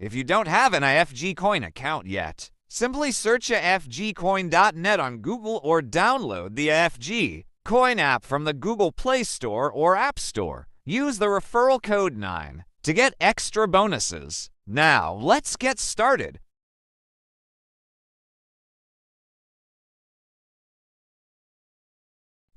if you don't have an AFGCoin account yet. Simply search AFGCoin.net on Google or download the AFGCoin app from the Google Play Store or App Store. Use the referral code 9 to get extra bonuses. Now, let's get started.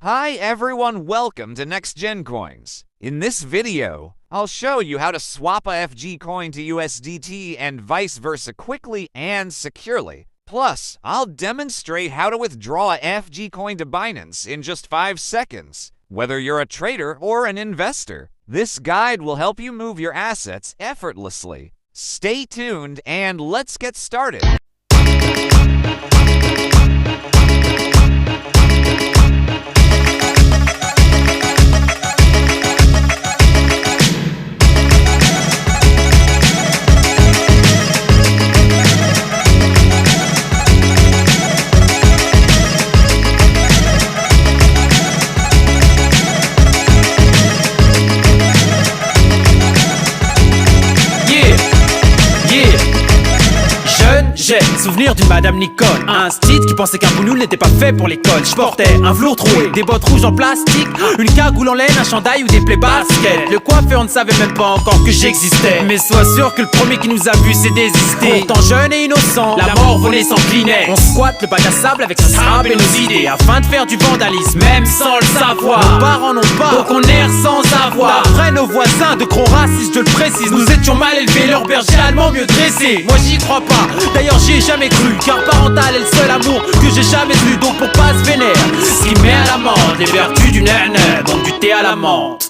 Hi everyone, welcome to NextGen Coins. In this video, I'll show you how to swap a AFGCoin to USDT and vice versa quickly and securely. Plus, I'll demonstrate how to withdraw a AFGCoin to Binance in just 5 seconds. Whether you're a trader or an investor, this guide will help you move your assets effortlessly. Stay tuned and let's get started. J'ai souvenir d'une madame Nicole, un style qui pensait qu'un boulot n'était pas fait pour l'école. Je portais un velours troué, des bottes rouges en plastique, une cagoule en laine, un chandail ou des plaies baskets. Le coiffeur ne savait même pas encore que j'existais. Mais sois sûr que le premier qui nous a vu s'est désisté. Pourtant jeune et innocent, la mort volait sans clinet. On squatte le bac à sable avec son sable et nos idées, afin de faire du vandalisme, même sans le savoir. Nos parents n'ont pas, donc on erre sans avoir. D'après nos voisins de gros racistes, je le précise, nous étions mal élevés, leur berger allemand mieux dressé. Moi j'y crois pas, d'ailleurs j'y ai jamais cru, car parental est le seul amour que j'ai jamais eu. Donc pour pas se vénère, ce qui met à l'amende les vertus du nène, donc du thé à la menthe.